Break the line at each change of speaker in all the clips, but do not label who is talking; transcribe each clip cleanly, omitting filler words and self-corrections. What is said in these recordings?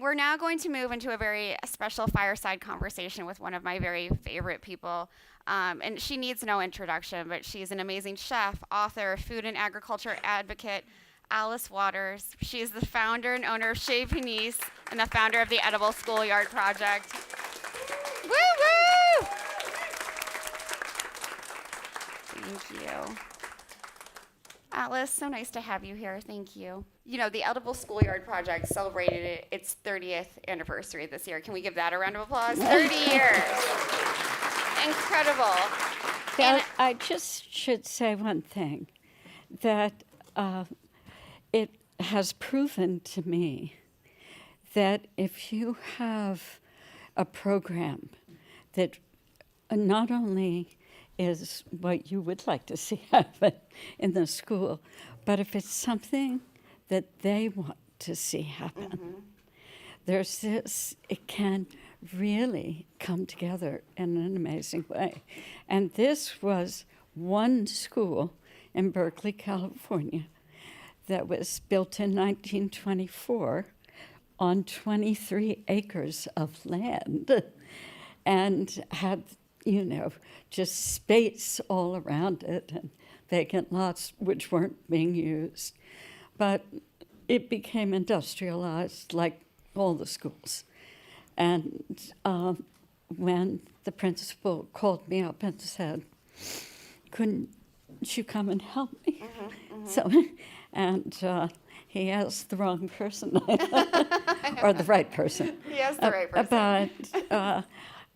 We're now going to move into a very special fireside conversation with one of my very favorite people. And she needs no introduction, but she's an amazing chef, author, food and agriculture advocate, Alice Waters. She is the founder and owner of Chez Panisse and the founder of the Edible Schoolyard Project. Woo woo! Thank you. Alice, so nice to have you here. Thank you. You know, the Edible Schoolyard Project celebrated its 30th anniversary this year. Can we give that a round of applause? 30 years. Incredible.
I just should say one thing, that it has proven to me that if you have a program that not only is what you would like to see happen in the school, but if it's something that they want to see happen, there's this, it can really come together in an amazing way. And this was one school in Berkeley, California, that was built in 1924 on 23 acres of land and had, you know, just space all around it and vacant lots which weren't being used. But it became industrialized like all the schools. And when the principal called me up and said, couldn't you come and help me? So, and he asked the wrong person, or the right person.
He asked the right person.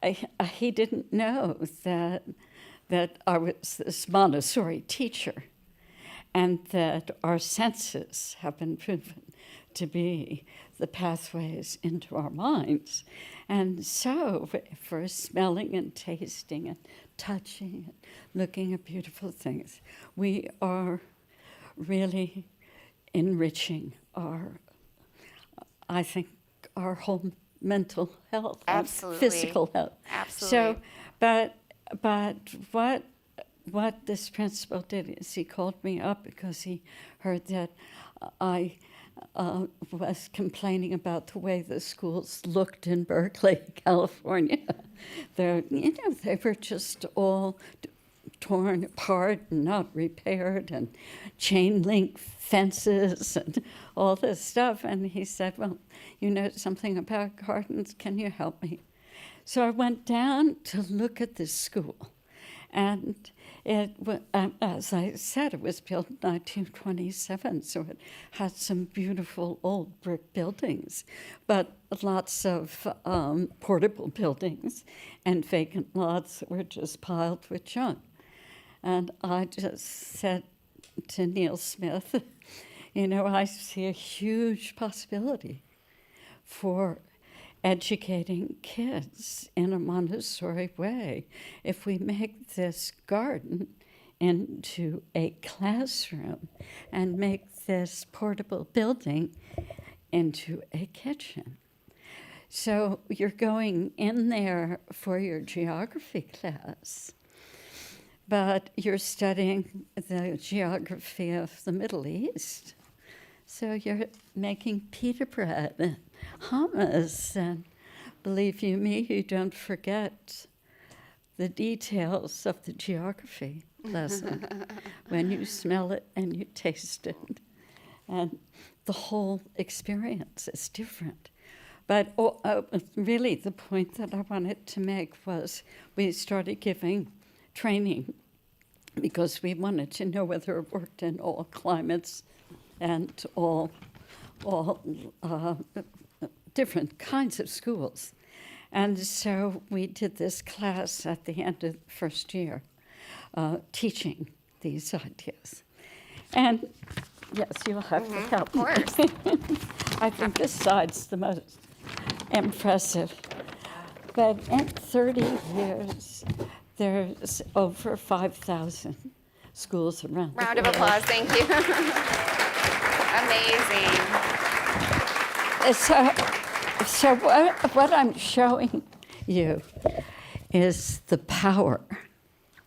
But he didn't know that I was this Montessori teacher, and that our senses have been proven to be the pathways into our minds. And so for smelling and tasting and touching and looking at beautiful things, we are really enriching I think, our whole mental health,
Absolutely.
And physical health.
Absolutely.
So, but what this principal did is he called me up because he heard that I was complaining about the way the schools looked in Berkeley, California. They were just all torn apart and not repaired, and chain link fences and all this stuff. And he said, well, you know something about gardens, can you help me? So I went down to look at this school. And as I said, it was built in 1927, so it had some beautiful old brick buildings, but lots of portable buildings and vacant lots that were just piled with junk. And I just said to Neil Smith, you know, I see a huge possibility for educating kids in a Montessori way if we make this garden into a classroom and make this portable building into a kitchen. So you're going in there for your geography class, but you're studying the geography of the Middle East. So you're making pita bread and hummus, and believe you me, you don't forget the details of the geography lesson when you smell it and you taste it. And the whole experience is different. But really the point that I wanted to make was we started giving training because we wanted to know whether it worked in all climates and all different kinds of schools. And so we did this class at the end of the first year, teaching these ideas. And yes, you'll have to help me.
Of course.
I think this side's the most impressive. But in 30 years, there's over 5,000 schools around the
Round of
world.
applause, thank you. Amazing.
So what I'm showing you is the power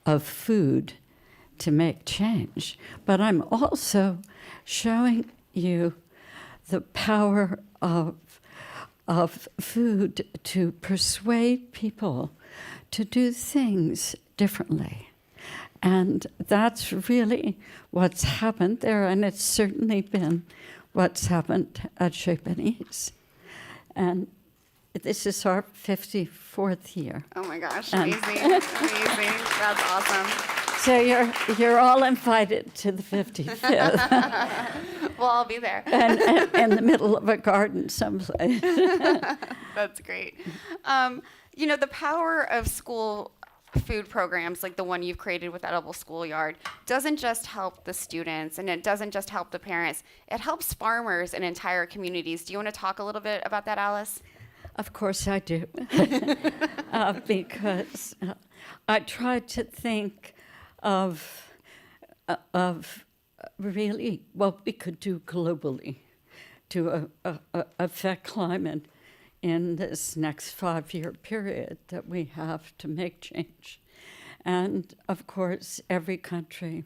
of food to make change. But I'm also showing you the power of of food to persuade people to do things differently. And that's really what's happened there, and it's certainly been what's happened at Chez Panisse. And this is our 54th year.
Oh my gosh, amazing, amazing. That's awesome.
So you're all invited to the 55th.
Well, I'll be there.
and in the middle of a garden someplace.
That's great. You know, the power of school food programs like the one you've created with Edible Schoolyard doesn't just help the students, and it doesn't just help the parents. It helps farmers and entire communities. Do you want to talk a little bit about that, Alice?
Of course I do. Because I tried to think of really what we could do globally to affect climate in this next 5-year period that we have to make change. And of course, every country,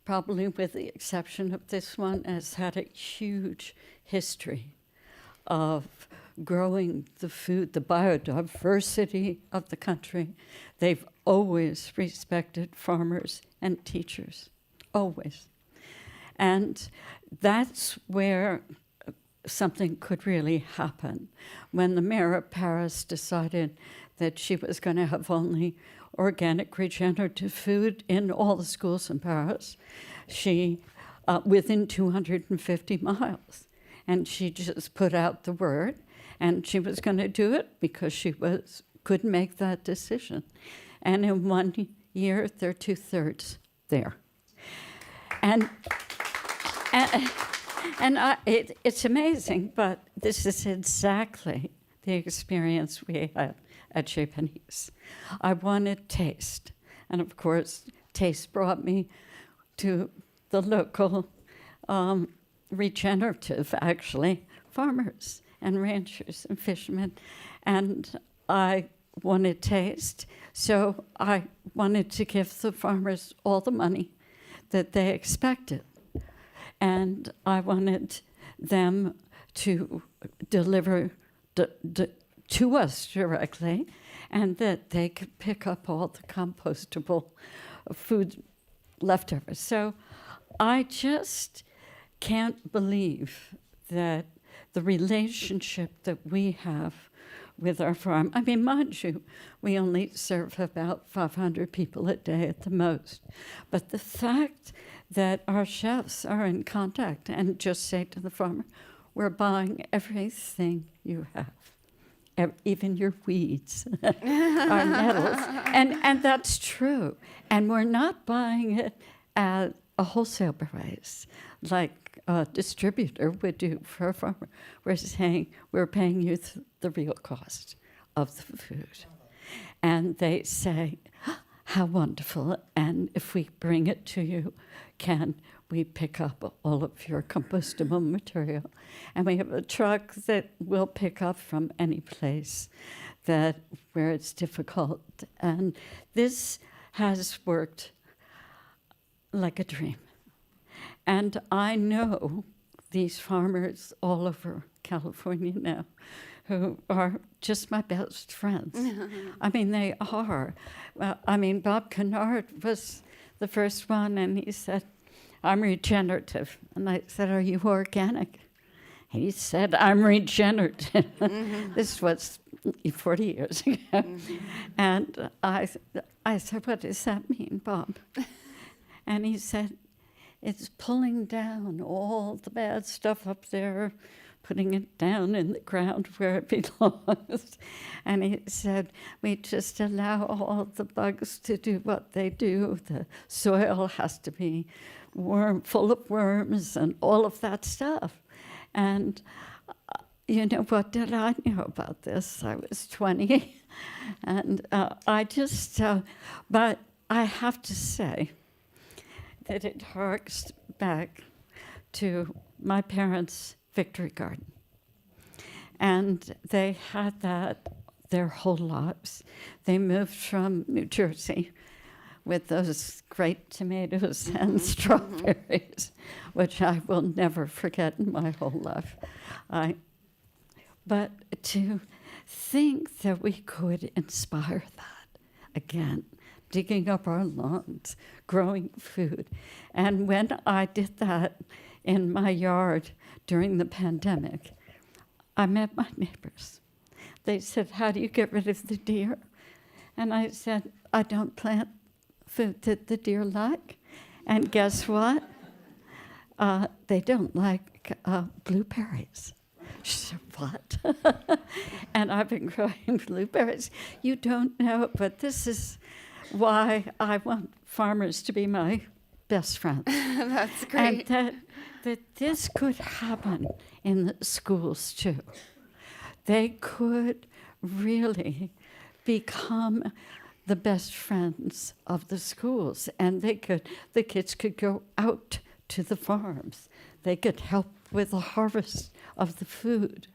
probably with the exception of this one, has had a huge history of growing the food, the biodiversity of the country. They've always respected farmers and teachers, always. And that's where something could really happen. When the mayor of Paris decided that she was going to have only organic regenerative food in all the schools in Paris, she, within 250 miles, and she just put out the word, and she was going to do it because she could make that decision. And in 1 year, they're 2/3 there. It's amazing, but this is exactly the experience we had at Chez Panisse. I wanted taste, and of course, taste brought me to the local regenerative, actually, farmers and ranchers and fishermen, and I wanted taste, so I wanted to give the farmers all the money that they expected. And I wanted them to deliver to us directly, and that they could pick up all the compostable food leftovers. So I just can't believe that the relationship that we have with our farm. I mean, mind you, we only serve about 500 people a day at the most. But the fact that our chefs are in contact and just say to the farmer, we're buying everything you have, even your weeds, our nettles. And that's true. And we're not buying it at a wholesale price like a distributor would do for a farmer. We're saying we're paying you the real cost of the food. And they say, how wonderful. And if we bring it to you, can we pick up all of your compostable material? And we have a truck that will pick up from any place where it's difficult. And this has worked like a dream. And I know these farmers all over California now who are just my best friends. I mean, they are. Bob Kennard was the first one, and he said, I'm regenerative. And I said, are you organic? He said, I'm regenerative. This was 40 years ago. And I said, what does that mean, Bob? And he said, it's pulling down all the bad stuff up there, putting it down in the ground where it belongs. And he said, we just allow all the bugs to do what they do. The soil has to be full of worms and all of that stuff. And what did I know about this? I was 20. And but I have to say that it harks back to my parents' Victory Garden. And they had that their whole lives. They moved from New Jersey with those great tomatoes and strawberries, which I will never forget in my whole life. But to think that we could inspire that again, digging up our lawns, growing food. And when I did that in my yard during the pandemic, I met my neighbors. They said, "How do you get rid of the deer?" And I said, "I don't plant food that the deer like." And guess what? They don't like blueberries. She said, "What?" And I've been growing blueberries. You don't know, but this is why I want farmers to be my best friends.
That's great.
And that this could happen in the schools too. They could really become the best friends of the schools, and the kids could go out to the farms. They could help with the harvest of the food.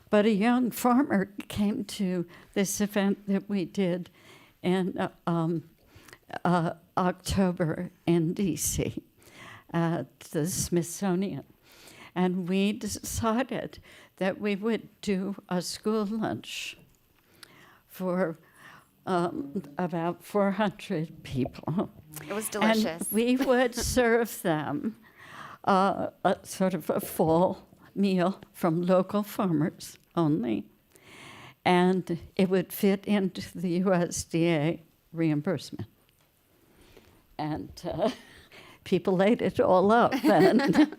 But a young farmer came to this event that we did in October in DC at the Smithsonian. And we decided that we would do a school lunch for about 400 people.
It was delicious.
And we would serve them a sort of a full meal from local farmers only. And it would fit into the USDA reimbursement. And people ate it all up. And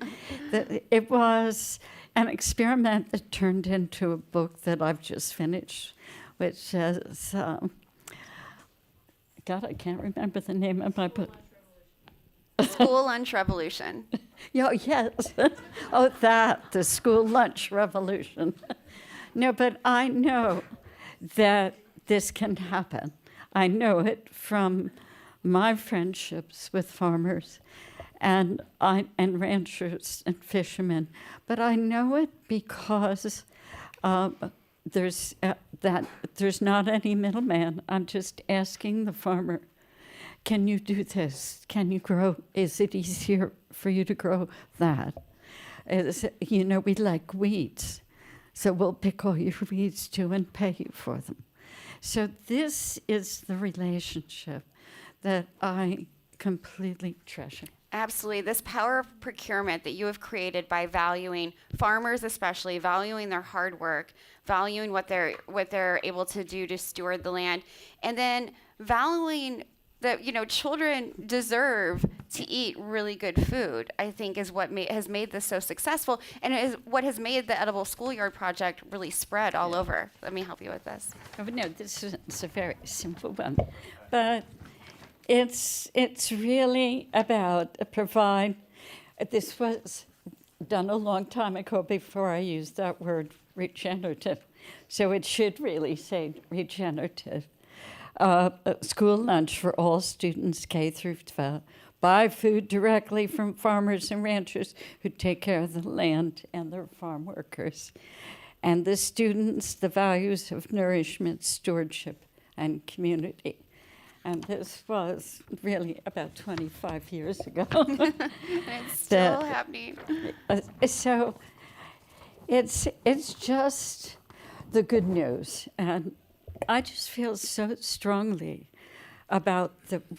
it was an experiment that turned into a book that I've just finished, which is, God, I can't remember the name of my book.
School Lunch Revolution.
Yes. The school lunch revolution. No, but I know that this can happen. I know it from my friendships with farmers and ranchers and fishermen, but I know it because there's not any middleman. I'm just asking the farmer, "Can you do this? Can you grow? Is it easier for you to grow that? We like weeds, so we'll pick all your weeds too and pay you for them." So this is the relationship that I completely treasure.
Absolutely. This power of procurement that you have created by valuing farmers, especially valuing their hard work, valuing what they're able to do to steward the land, and then valuing that children deserve to eat really good food, I think is what has made this so successful, and is what has made the Edible Schoolyard Project really spread all over. Let me help you with this.
Oh, no, this is a very simple one, but it's really about provide. This was done a long time ago before I used that word regenerative, so it should really say regenerative. School lunch for all students K through 12. Buy food directly from farmers and ranchers who take care of the land and their farm workers. And the students, the values of nourishment, stewardship, and community. And this was really about 25 years ago.
It's still happening.
So it's just the good news. And I just feel so strongly about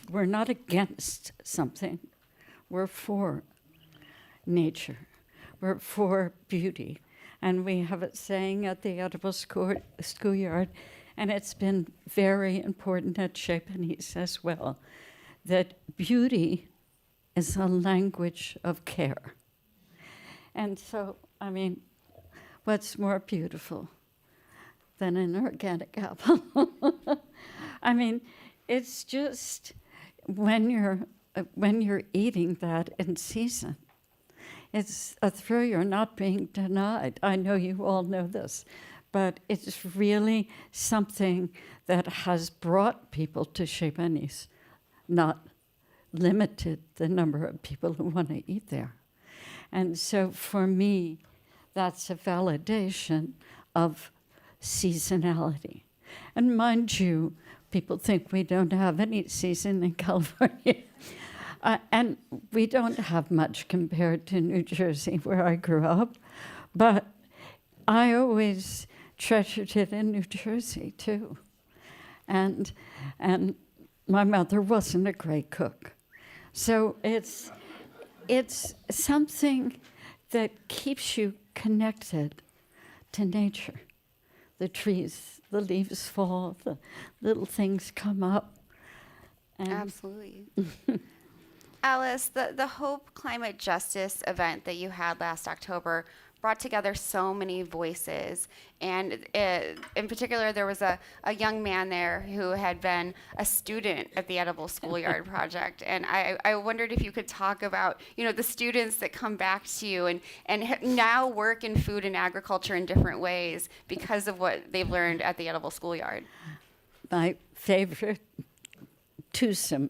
we're not against something. We're for nature. We're for beauty. And we have a saying at the Edible Schoolyard, and it's been very important at Chez Panisse as well, that beauty is a language of care. And so, what's more beautiful than an organic apple? It's just when you're eating that in season, it's a thrill you're not being denied. I know you all know this, but it's really something that has brought people to Chez Panisse, not limited the number of people who want to eat there. And so for me, that's a validation of seasonality. And mind you, people think we don't have any season in California. And we don't have much compared to New Jersey, where I grew up. But I always treasured it in New Jersey too. And my mother wasn't a great cook. So it's something that keeps you connected to nature. The trees, the leaves fall, the little things come up. And
Absolutely. Alice, the Hope Climate Justice event that you had last October brought together so many voices. And in particular, there was a young man there who had been a student at the Edible Schoolyard Project. And I wondered if you could talk about, the students that come back to you and now work in food and agriculture in different ways because of what they've learned at the Edible Schoolyard.
My favorite twosome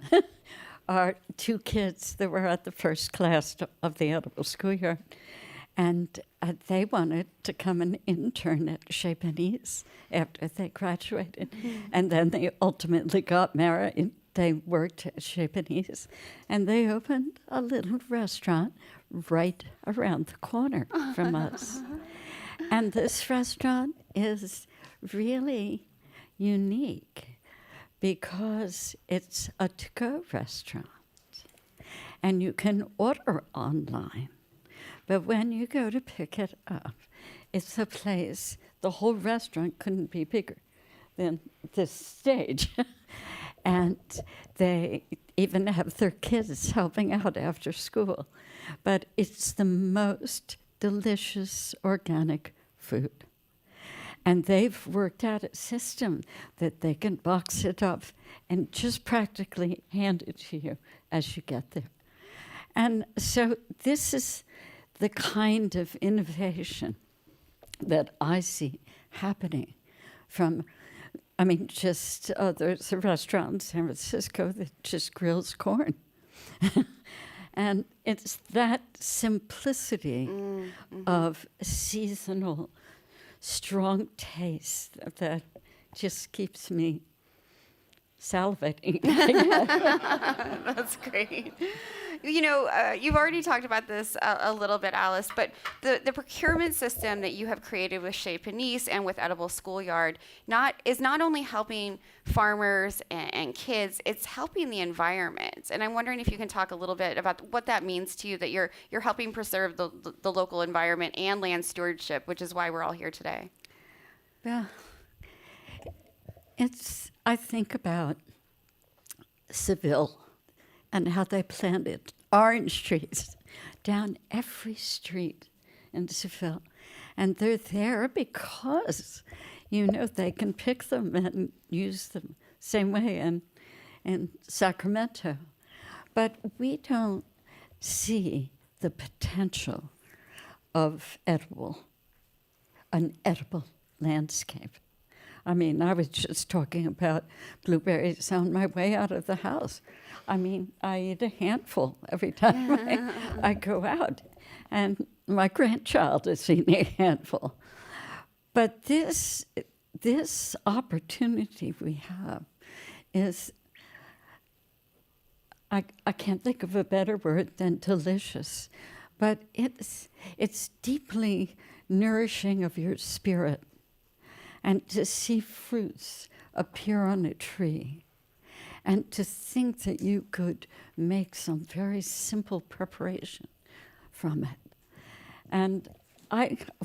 are two kids that were at the first class of the Edible Schoolyard. And they wanted to come and intern at Chez Panisse after they graduated. Mm-hmm. And then they ultimately got married. They worked at Chez Panisse. And they opened a little restaurant right around the corner from us. And this restaurant is really unique because it's a to-go restaurant. And you can order online. But when you go to pick it up, it's a place, the whole restaurant couldn't be bigger than this stage. And they even have their kids helping out after school. But it's the most delicious organic food. And they've worked out a system that they can box it up and just practically hand it to you as you get there. And so this is the kind of innovation that I see happening from, there's a restaurant in San Francisco that just grills corn. And it's that simplicity of seasonal, strong taste that just keeps me salivating.
That's great. You've already talked about this a little bit, Alice, but the procurement system that you have created with Chez Panisse and with Edible Schoolyard is not only helping farmers and kids, it's helping the environment. And I'm wondering if you can talk a little bit about what that means to you, that you're helping preserve the local environment and land stewardship, which is why we're all here today.
Well, I think about Seville and how they planted orange trees down every street in Seville. And they're there because, they can pick them and use them same way in Sacramento. But we don't see the potential of an edible landscape. I was just talking about blueberries on my way out of the house. I eat a handful every time I go out. And my grandchild is eating a handful. But this opportunity we have is, I can't think of a better word than delicious, but it's deeply nourishing of your spirit. And to see fruits appear on a tree, and to think that you could make some very simple preparation from it. And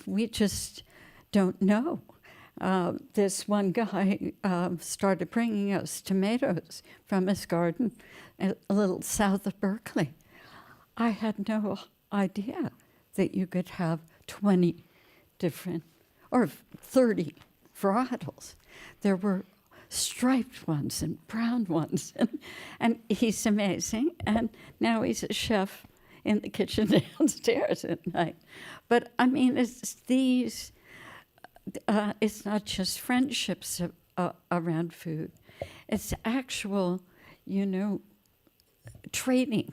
we just don't know. This one guy started bringing us tomatoes from his garden a little south of Berkeley. I had no idea that you could have 20 different, or 30 varietals. There were striped ones and brown ones, and he's amazing. And now he's a chef in the kitchen downstairs at night. But it's these. It's not just friendships around food. It's actual, training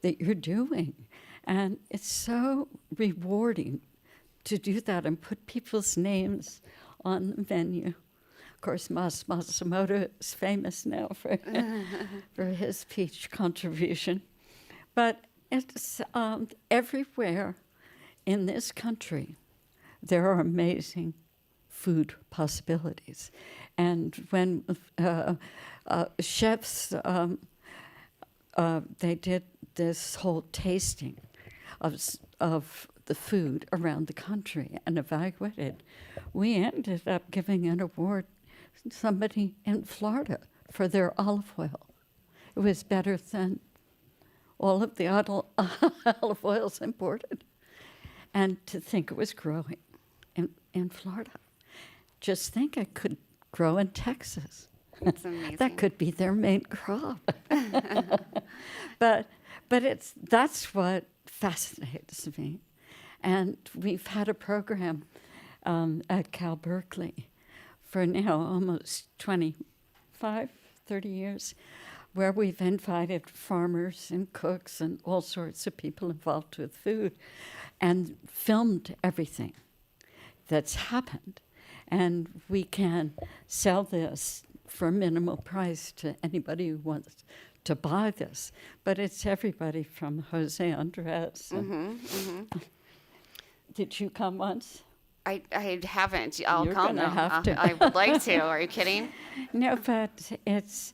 that you're doing, and it's so rewarding to do that and put people's names on the menu. Of course, Masamoto is famous now for his peach contribution. But it's everywhere in this country, there are amazing food possibilities. And when chefs, they did this whole tasting of the food around the country and evaluated, we ended up giving an award to somebody in Florida for their olive oil. It was better than all of the olive oils imported. And to think it was growing in Florida. Just think it could grow in Texas.
That's amazing.
That could be their main crop. But that's what fascinates me. And we've had a program at Cal Berkeley for now almost 25, 30 years, where we've invited farmers and cooks and all sorts of people involved with food and filmed everything that's happened. And we can sell this for a minimal price to anybody who wants to buy this. But it's everybody from Jose Andres. Did you come once?
I haven't. I'll
You're
come
gonna
now.
have to.
I would like to. Are you kidding?
No, but it's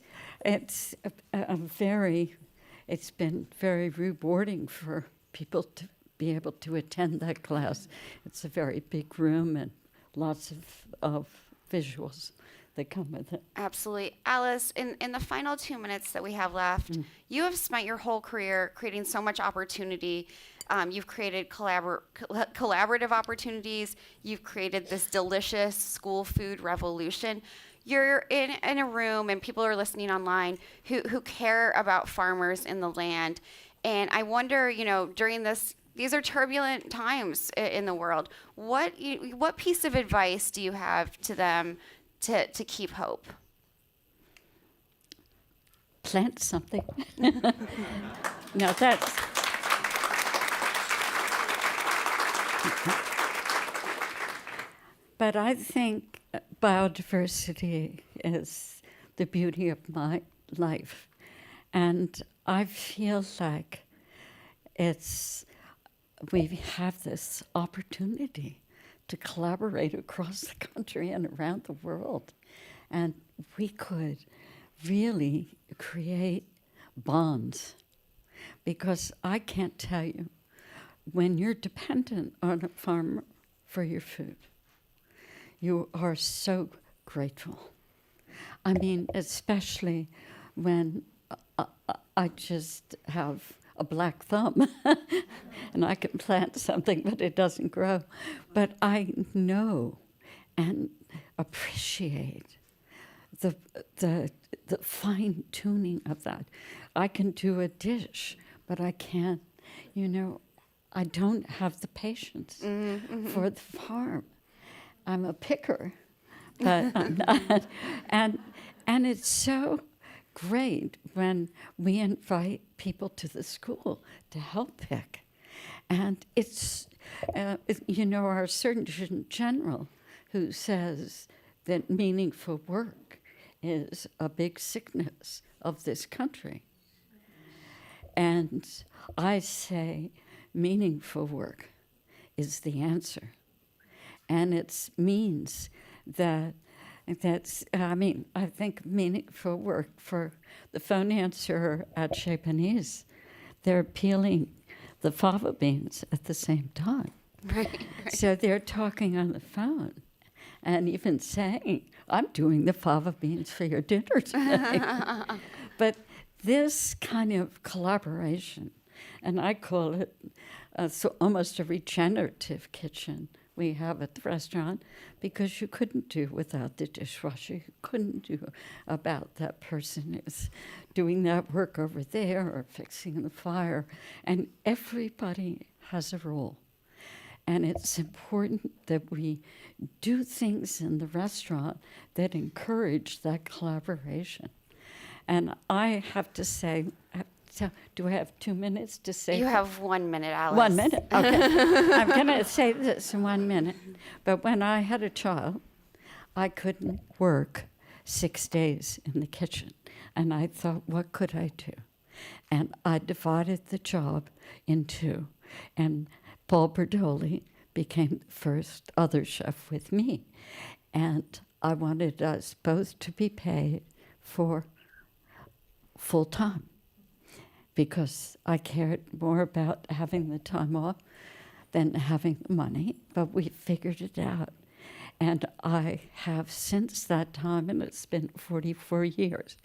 been very rewarding for people to be able to attend that class. It's a very big room and lots of visuals that come with it.
Absolutely. Alice, in the final 2 minutes that we have left, you have spent your whole career creating so much opportunity. You've created collaborative opportunities. You've created this delicious school food revolution. You're in a room, and people are listening online who care about farmers in the land. And I wonder, during these are turbulent times in the world. What piece of advice do you have to them to keep hope?
Plant something. No, that's... But I think biodiversity is the beauty of my life. And I feel like we have this opportunity to collaborate across the country and around the world. And we could really create bonds. Because I can't tell you, when you're dependent on a farmer for your food, you are so grateful. I mean, especially when I just have a black thumb and I can plant something, but it doesn't grow. But I know and appreciate the fine tuning of that. I can do a dish, but I can't, I don't have the patience for the farm. I'm a picker, but I'm not. And it's so great when we invite people to the school to help pick. And it's, our Surgeon General who says that meaningful work is a big sickness of this country. And I say meaningful work is the answer. And it means I think meaningful work for the financier at Chez Panisse, they're peeling the fava beans at the same time.
Right.
So they're talking on the phone and even saying, I'm doing the fava beans for your dinner today. But this kind of collaboration, and I call it almost a regenerative kitchen we have at the restaurant, because you couldn't do without the dishwasher. You couldn't do about that person is doing that work over there or fixing the fire. And everybody has a role. And it's important that we do things in the restaurant that encourage that collaboration. And I have to say, do I have 2 minutes to say?
You have 1 minute, Alice.
1 minute? Okay. I'm going to say this in 1 minute. But when I had a child, I couldn't work 6 days in the kitchen. And I thought, what could I do? And I divided the job in two. And Paul Berdoli became the first other chef with me. And I wanted us both to be paid for full time because I cared more about having the time off than having the money, but we figured it out. And I have since that time, and it's been 44 years,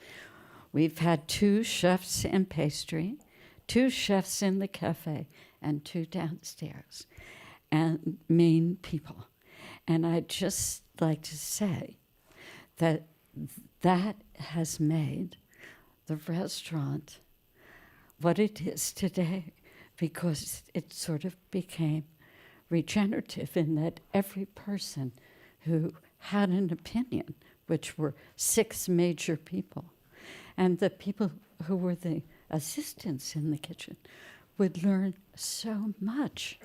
we've had 2 chefs in pastry, 2 chefs in the cafe, and 2 downstairs, and mean people. And I'd just like to say that that has made the restaurant what it is today, because it sort of became regenerative in that every person who had an opinion, which were 6 major people, and the people who were the assistants in the kitchen would learn so much.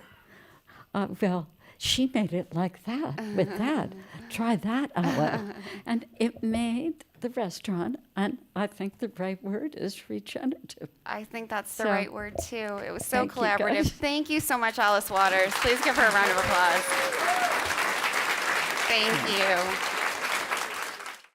Well, she made it like that, with that. Try that out. And it made the restaurant, and I think the right word is regenerative.
I think that's the
So,
right word too. It was so
thank you,
collaborative.
guys.
Thank you so much, Alice Waters. Please give her a round of applause. Thank you.